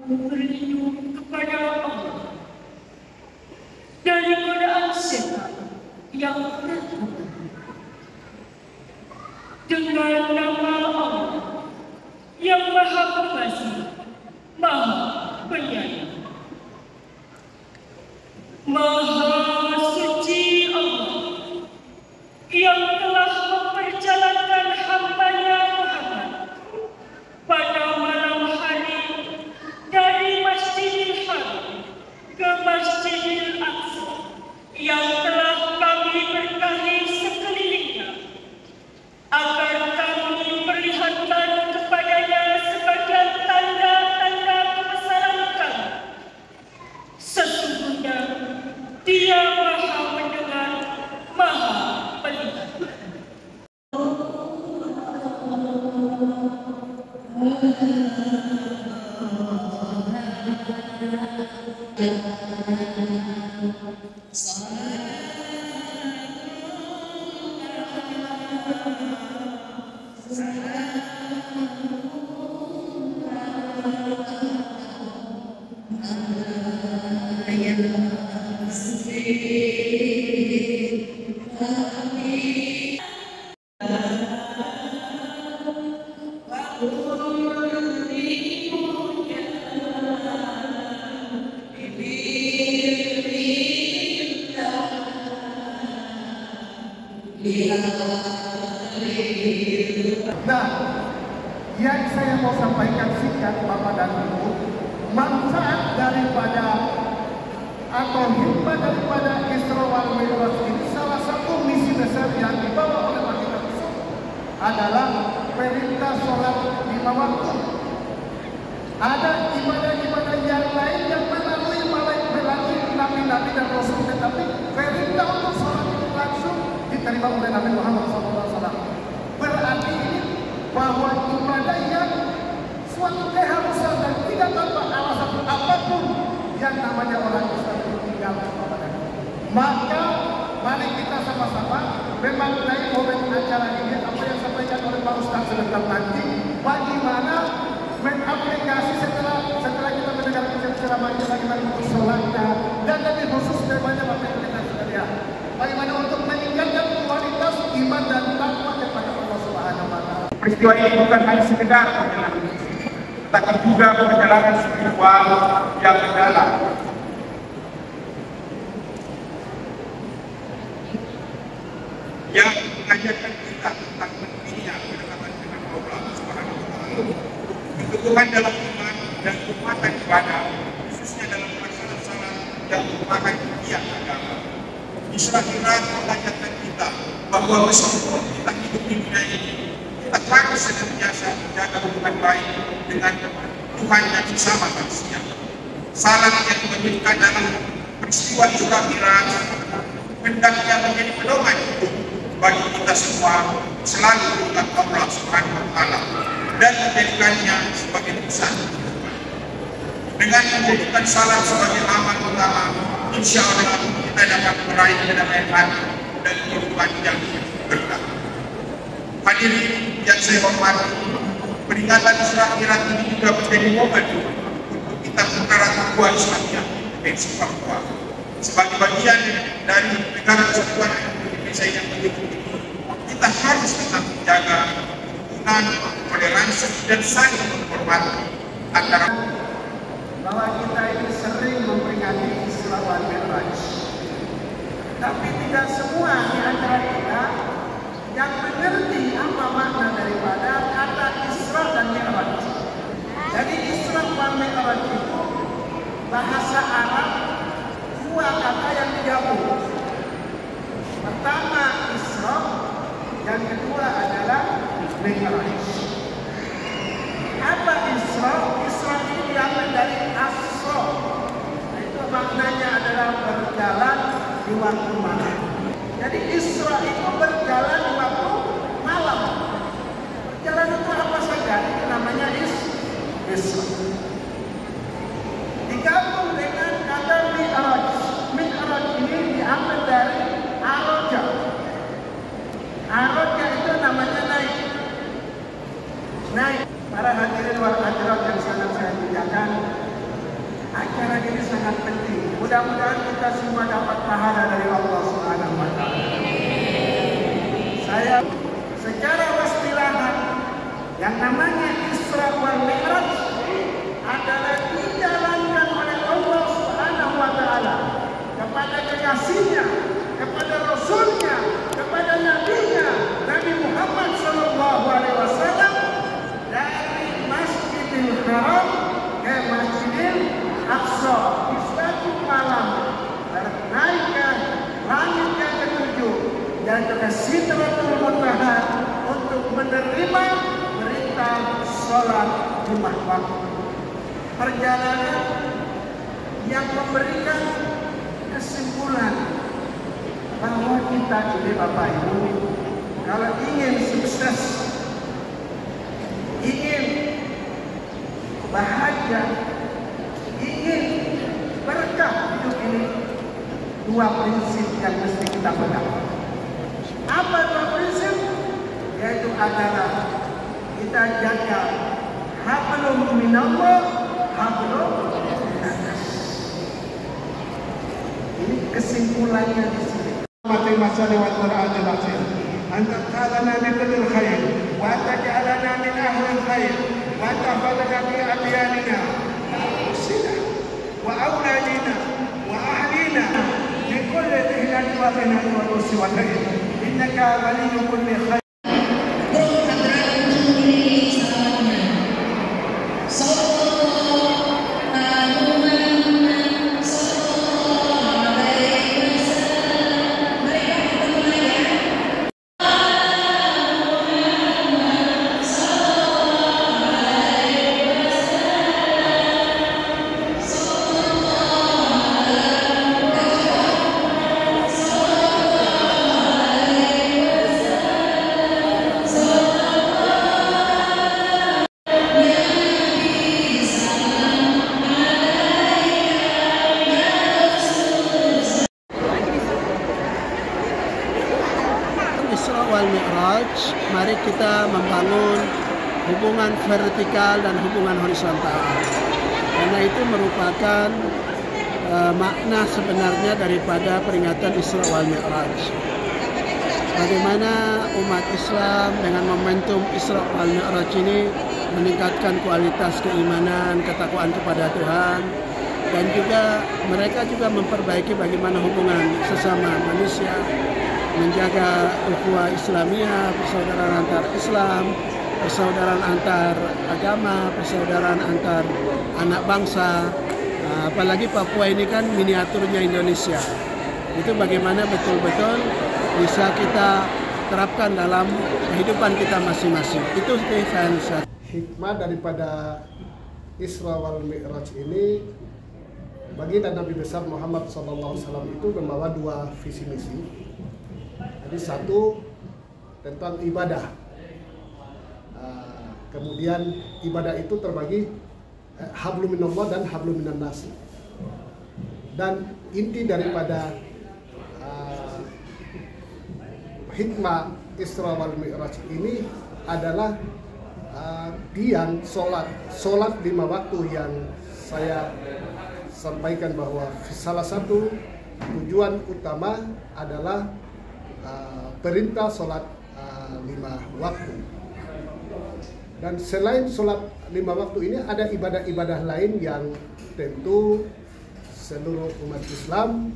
berlindung kepada Allah dari godaan setan yang terkutuk. Dengan nama Allah yang Maha Pengasih, Maha Penyayang. Maha suci Allah yang telah memperjalankan hamba-Nya Muhammad pada malam hari dari Masjidil Haram ke Masjidil Aqsa yang telah kami berkahi sekelilingnya, agar kami perlihatkan kepadanya sebagian tanda-tanda kebesaran kami. Sesungguhnya Dia Maha mendengar, Maha melihat. Nah, yang saya mau sampaikan singkat Bapak dan Ibu, manfaat daripada atau hikmah daripada Isra wal Mi'raj ini, salah satu misi besar yang dibawa oleh Baginda Rasul adalah perintah sholat 5 waktu. Ada ibadah-ibadah yang lain yang melalui nabi-nabi dan Rasul, tetapi perintah untuk sholat itu langsung diterima oleh Nabi Muhammad SAW. Berarti ini bahwa ibadah yang suatu keharusan dan tidak tanpa alasan apapun yang namanya orang Islam itu tinggal kepada. Maka mari kita sama-sama memaknai momen acara ini, apa yang disampaikan oleh Pak Ustaz sebentar nanti, bagaimana mengaplikasi setelah kita mendengar ceramah ini, bagaimana untuk sholatnya, dan lebih khusus temanya Bapak Ibu kita sekalian, bagaimana untuk meningkatkan kualitas iman dan takwa kepada Allah Subhanahu wa Ta'ala. Peristiwa ini bukan hanya sekedar perjalanan, tapi juga perjalanan spiritual yang mendalam. Yang mengajarkan kita tentang pentingnya kedekatan dengan Allah Subhanahu wa Ta'ala, kebutuhan dalam iman dan kekuatan ibadah, khususnya dalam pelaksanaan salat yang merupakan bagian agama. Isra Mi'raj mengajarkan kita bahwa meskipun kita hidup di dunia ini, kita harus senantiasa menjaga hubungan baik dengan Tuhan dan sesama manusia. Salat yang menjadikan dalam peristiwa Isra Mi'raj hendaknya menjadi pedoman hidup bagi kita semua, selalu mengingat Allah Subhanahu wa Ta'ala dan menjadikannya sebagai pusat. Dengan menjadikan salat sebagai amal utama, insya Allah kita dapat meraih kedamaian hati dan kehidupan yang berkah. Hadirin yang saya hormati, peringatan Isra Mi'raj ini juga menjadi momen untuk kita mengerat buah Islamnya dimensi Papua. Sebagai bagian dari negara kesatuan Indonesia yang begitu ini, kita harus tetap menjaga hubungan, toleransi, dan saling menghormati antara. Bahwa kita ini sering memperingati Isra wal Mi'raj, tapi tidak semua di antara kita yang mengerti apa makna daripada kata Isra dan Mi'raj. Jadi Isra wal Mi'raj itu bahasa Arab, dua kata yang digabung. Pertama Isra, yang kedua adalah Mi'raj. Apa Isra? Isra ini diambil dari Asra. Itu maknanya adalah berjalan di waktu malam. Jadi Isra itu berjalan di waktu malam. Berjalan itu apa saja? Itu namanya Isra. Digabung dengan kata Mi'raj. Mi'raj ini diambil dari Araja. Araja itu namanya naik. Naik. Para hadirin wal hadirat yang sangat saya muliakan, Acara ini sangat penting. Mudah-mudahan kita semua dapat pahala dari Allah Subhanahu wa taala. Saya secara istilahan yang namanya Isra wal Mi'raj adalah dijalankan oleh Allah Subhanahu wa taala kepada kekasihnya, kepada Rasulnya, kepada Nabi-Nya, Nabi Muhammad sallallahu alaihi wasallam, dari Masjidil Haram ke Masjidil Aqsa di satu malam, naik ke langit yang ketujuh yaitu ke Sidratul Muntaha untuk menerima berita sholat 5 waktu. Perjalanan yang memberikan kesimpulan bahwa kita ini Bapak Ibu, kalau ingin sukses, ingin bahagia, ingin berkah hidup ini, 2 prinsip yang mesti kita pegang. Apa 2 prinsip? Yaitu adalah kita jaga hablum minallah, hablum minannas. Ini kesimpulannya di sini. Mati-mati lewat Quran al-Azim. Anta qalana min kulli khair wa taj'alana min ahli khair wa tahfadna bi adyanina wa awladina wa ahlina min kulli ihlal wa qinat wa rusi wa khair innaka waliyyu kulli khair. Isra wal Mi'raj, mari kita membangun hubungan vertikal dan hubungan horizontal. Karena itu merupakan makna sebenarnya daripada peringatan Isra wal Mi'raj. Bagaimana umat Islam dengan momentum Isra wal Mi'raj ini meningkatkan kualitas keimanan, ketakwaan kepada Tuhan, dan juga mereka juga memperbaiki bagaimana hubungan sesama manusia, menjaga ukhuwah Islamiyah, persaudaraan antar Islam, persaudaraan antar agama, persaudaraan antar anak bangsa. Apalagi Papua ini kan miniaturnya Indonesia. Itu bagaimana betul-betul bisa kita terapkan dalam kehidupan kita masing-masing. Itu saya. Hikmah daripada Isra wal Mi'raj ini bagi Nabi besar Muhammad SAW itu membawa 2 visi misi. Jadi satu tentang ibadah, kemudian ibadah itu terbagi hablum minallah dan hablum minannas. Dan inti daripada hikmah Isra wal Mi'raj ini adalah tiang solat 5 waktu yang saya sampaikan bahwa salah satu tujuan utama adalah perintah sholat 5 waktu. Dan selain sholat 5 waktu ini ada ibadah-ibadah lain yang tentu seluruh umat Islam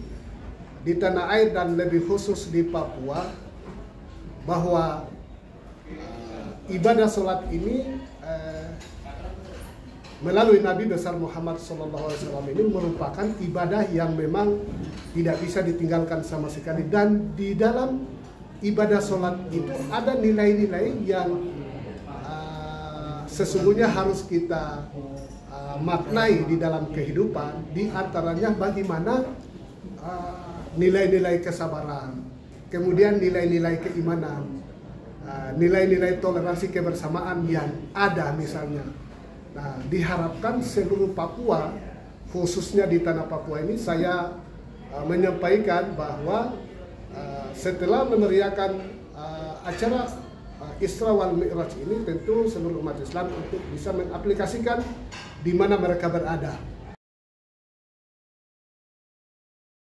di tanah air dan lebih khusus di Papua, bahwa ibadah sholat ini melalui Nabi besar Muhammad SAW ini merupakan ibadah yang memang tidak bisa ditinggalkan sama sekali. Dan di dalam ibadah sholat itu ada nilai-nilai yang sesungguhnya harus kita maknai di dalam kehidupan. Di antaranya bagaimana nilai-nilai kesabaran, kemudian nilai-nilai keimanan, nilai-nilai toleransi kebersamaan yang ada misalnya. Nah, diharapkan seluruh Papua, khususnya di tanah Papua ini, saya menyampaikan bahwa setelah memeriahkan acara Isra wal Mi'raj ini, tentu seluruh umat Islam untuk bisa mengaplikasikan di mana mereka berada.